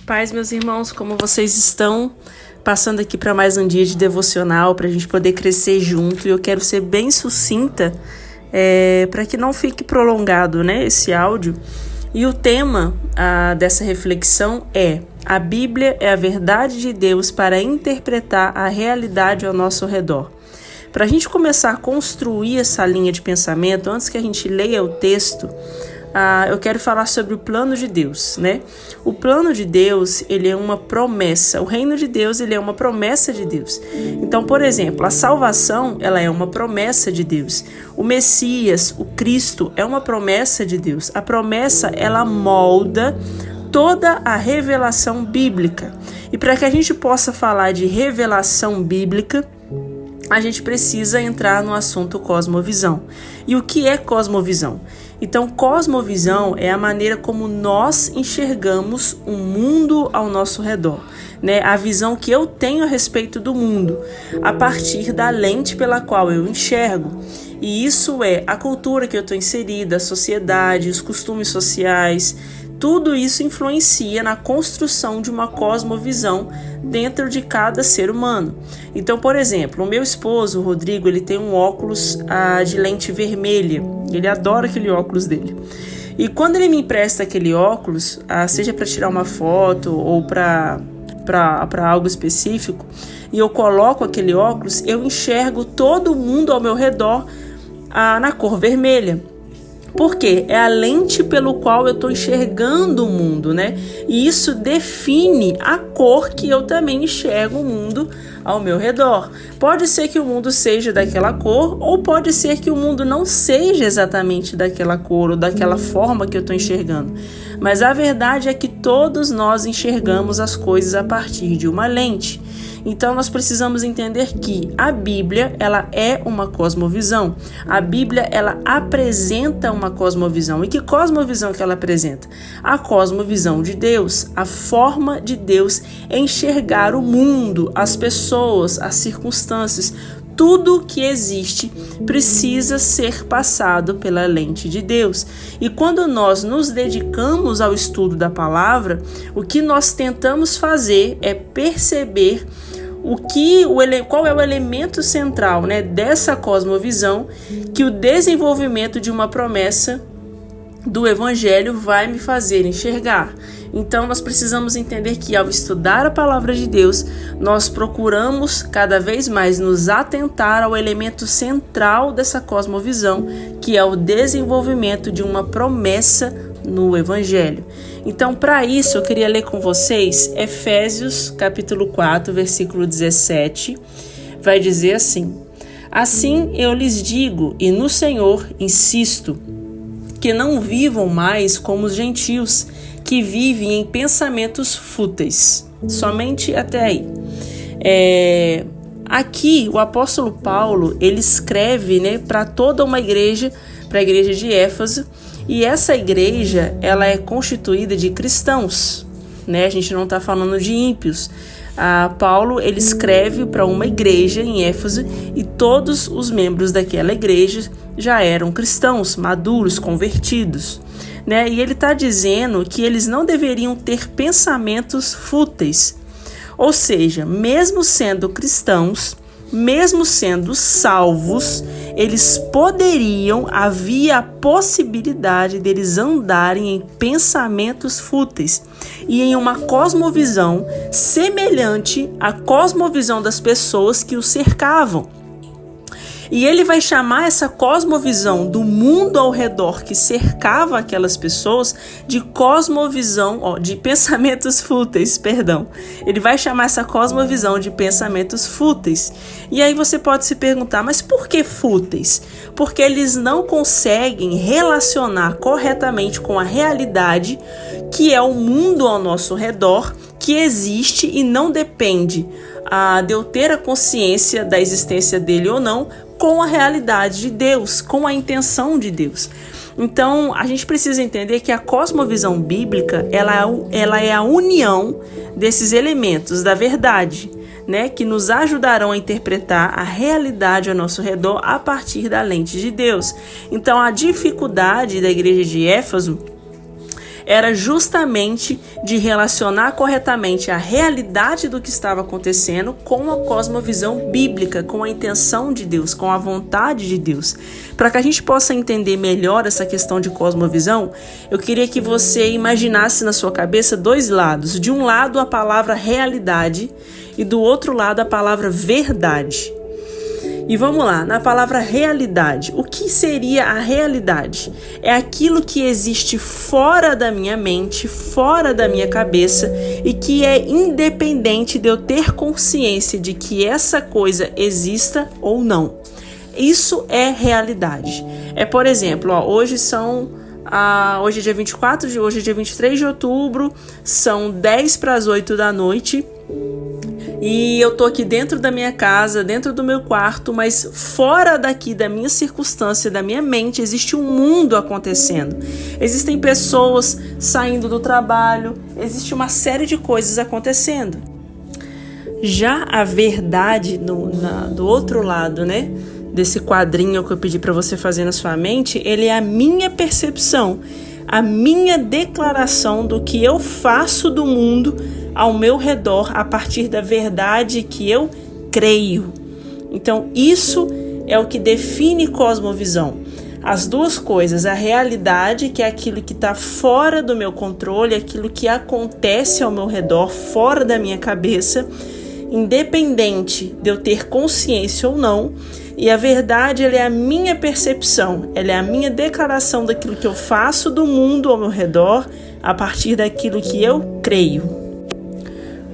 Paz, meus irmãos, como vocês estão? Passando aqui para mais um dia de devocional, para a gente poder crescer junto. E eu quero ser bem sucinta, para que não fique prolongado, né, esse áudio. E o tema dessa reflexão é: a Bíblia é a verdade de Deus para interpretar a realidade ao nosso redor. Para a gente começar a construir essa linha de pensamento, antes que a gente leia o texto, eu quero falar sobre o plano de Deus, né? O plano de Deus, ele é uma promessa. O reino de Deus, ele é uma promessa de Deus. Então, por exemplo, a salvação, ela é uma promessa de Deus. O Messias, o Cristo, é uma promessa de Deus. A promessa, ela molda toda a revelação bíblica. E para que a gente possa falar de revelação bíblica, a gente precisa entrar no assunto cosmovisão. E o que é cosmovisão? Então, cosmovisão é a maneira como nós enxergamos o mundo ao nosso redor, né? A visão que eu tenho a respeito do mundo, a partir da lente pela qual eu enxergo. E isso é a cultura que eu estou inserida, a sociedade, os costumes sociais. Tudo isso influencia na construção de uma cosmovisão dentro de cada ser humano. Então, por exemplo, o meu esposo, o Rodrigo, ele tem um óculos de lente vermelha. Ele adora aquele óculos dele. E quando ele me empresta aquele óculos, seja para tirar uma foto ou para algo específico, e eu coloco aquele óculos, eu enxergo todo mundo ao meu redor na cor vermelha. Por quê? É a lente pelo qual eu estou enxergando o mundo, né? E isso define a cor que eu também enxergo o mundo ao meu redor. Pode ser que o mundo seja daquela cor, ou pode ser que o mundo não seja exatamente daquela cor ou daquela forma que eu estou enxergando. Mas a verdade é que todos nós enxergamos as coisas a partir de uma lente. Então nós precisamos entender que a Bíblia, ela é uma cosmovisão. A Bíblia, ela apresenta uma cosmovisão. E que cosmovisão que ela apresenta? A cosmovisão de Deus, a forma de Deus enxergar o mundo, as pessoas, as circunstâncias. Tudo que existe precisa ser passado pela lente de Deus. E quando nós nos dedicamos ao estudo da palavra, o que nós tentamos fazer é perceber qual é o elemento central, né, dessa cosmovisão, que o desenvolvimento de uma promessa do Evangelho vai me fazer enxergar. Então nós precisamos entender que ao estudar a palavra de Deus, nós procuramos cada vez mais nos atentar ao elemento central dessa cosmovisão, que é o desenvolvimento de uma promessa no Evangelho. Então, para isso, eu queria ler com vocês Efésios capítulo 4, versículo 17. Vai dizer assim: assim eu lhes digo, e no Senhor insisto, que não vivam mais como os gentios, que vivem em pensamentos fúteis. Somente até aí. Aqui, o apóstolo Paulo, ele escreve, né, para toda uma igreja, para a igreja de Éfeso, e essa igreja, ela é constituída de cristãos, né? A gente não está falando de ímpios. Paulo, ele escreve para uma igreja em Éfeso e todos os membros daquela igreja já eram cristãos, maduros, convertidos, né? E ele está dizendo que eles não deveriam ter pensamentos fúteis. Ou seja, mesmo sendo cristãos, mesmo sendo salvos, eles havia a possibilidade deles andarem em pensamentos fúteis e em uma cosmovisão semelhante à cosmovisão das pessoas que o cercavam. E ele vai chamar essa cosmovisão do mundo ao redor que cercava aquelas pessoas de cosmovisão, de pensamentos fúteis, perdão. Ele vai chamar essa cosmovisão de pensamentos fúteis. E aí você pode se perguntar, mas por que fúteis? Porque eles não conseguem relacionar corretamente com a realidade que é o mundo ao nosso redor, que existe e não depende de eu ter a consciência da existência dele ou não, com a realidade de Deus, com a intenção de Deus. Então, a gente precisa entender que a cosmovisão bíblica, ela é a união desses elementos da verdade, né, que nos ajudarão a interpretar a realidade ao nosso redor a partir da lente de Deus. Então, a dificuldade da igreja de Éfeso era justamente de relacionar corretamente a realidade do que estava acontecendo com a cosmovisão bíblica, com a intenção de Deus, com a vontade de Deus. Para que a gente possa entender melhor essa questão de cosmovisão, eu queria que você imaginasse na sua cabeça dois lados. De um lado, a palavra realidade e do outro lado, a palavra verdade. E vamos lá, na palavra realidade, o que seria a realidade? É aquilo que existe fora da minha mente, fora da minha cabeça e que é independente de eu ter consciência de que essa coisa exista ou não. Isso é realidade. É, por exemplo, hoje é dia 24, hoje é dia 23 de outubro, são 10 para as 8 da noite. E eu tô aqui dentro da minha casa, dentro do meu quarto, mas fora daqui da minha circunstância, da minha mente, existe um mundo acontecendo. Existem pessoas saindo do trabalho, existe uma série de coisas acontecendo. Já a verdade do outro lado, né, desse quadrinho que eu pedi para você fazer na sua mente, ele é a minha percepção, a minha declaração do que eu faço do mundo ao meu redor a partir da verdade que eu creio. Então, isso é o que define cosmovisão. As duas coisas, a realidade, que é aquilo que está fora do meu controle, aquilo que acontece ao meu redor, fora da minha cabeça, independente de eu ter consciência ou não. E a verdade, ela é a minha percepção, ela é a minha declaração daquilo que eu faço do mundo ao meu redor a partir daquilo que eu creio.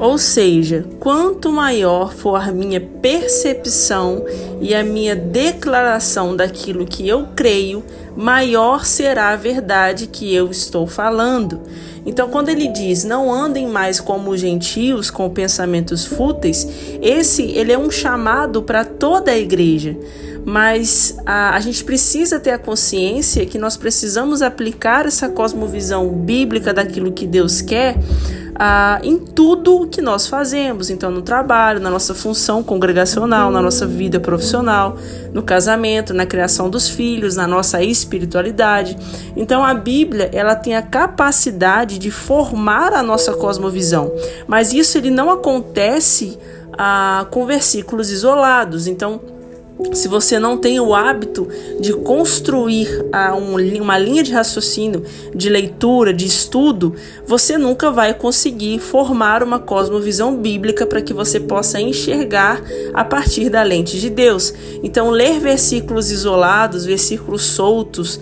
Ou seja, quanto maior for a minha percepção e a minha declaração daquilo que eu creio, maior será a verdade que eu estou falando. Então, quando ele diz, não andem mais como os gentios, com pensamentos fúteis, ele é um chamado para toda a igreja. Mas a gente precisa ter a consciência que nós precisamos aplicar essa cosmovisão bíblica daquilo que Deus quer em tudo o que nós fazemos. Então, no trabalho, na nossa função congregacional, na nossa vida profissional, no casamento, na criação dos filhos, na nossa espiritualidade. Então, a Bíblia, ela tem a capacidade de formar a nossa cosmovisão, mas isso ele não acontece com versículos isolados. Então, se você não tem o hábito de construir uma linha de raciocínio, de leitura, de estudo, você nunca vai conseguir formar uma cosmovisão bíblica para que você possa enxergar a partir da lente de Deus. Então, ler versículos isolados, versículos soltos,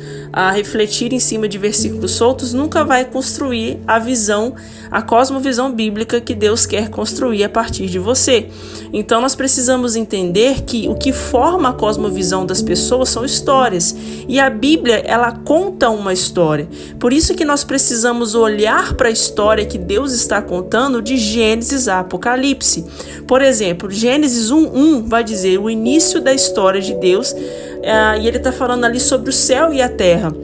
refletir em cima de versículos soltos, nunca vai construir a cosmovisão bíblica que Deus quer construir a partir de você. Então, nós precisamos entender que o que forma a cosmovisão das pessoas são histórias. E a Bíblia, ela conta uma história. Por isso que nós precisamos olhar para a história que Deus está contando de Gênesis a Apocalipse. Por exemplo, Gênesis 1:1 vai dizer o início da história de Deus, e ele está falando ali sobre o céu e a terra,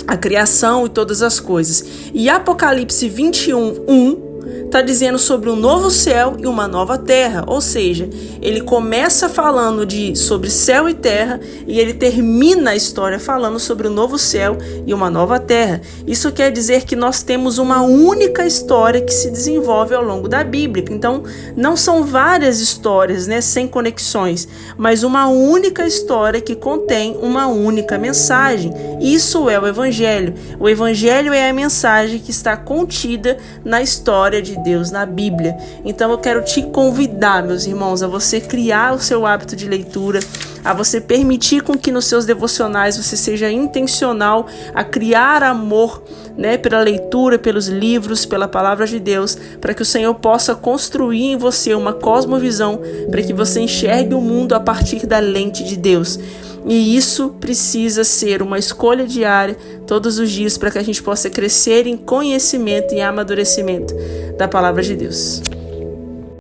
a criação e todas as coisas. E Apocalipse 21:1 está dizendo sobre um novo céu e uma nova terra, ou seja, ele começa falando sobre céu e terra e ele termina a história falando sobre um novo céu e uma nova terra. Isso quer dizer que nós temos uma única história que se desenvolve ao longo da Bíblia. Então, não são várias histórias, né, sem conexões, mas uma única história que contém uma única mensagem. Isso é o Evangelho. O Evangelho é a mensagem que está contida na história de Deus, na Bíblia. Então eu quero te convidar, meus irmãos, a você criar o seu hábito de leitura, a você permitir com que nos seus devocionais você seja intencional a criar amor, né, pela leitura, pelos livros, pela palavra de Deus, para que o Senhor possa construir em você uma cosmovisão, para que você enxergue o mundo a partir da lente de Deus. E isso precisa ser uma escolha diária, todos os dias, para que a gente possa crescer em conhecimento e amadurecimento da palavra de Deus.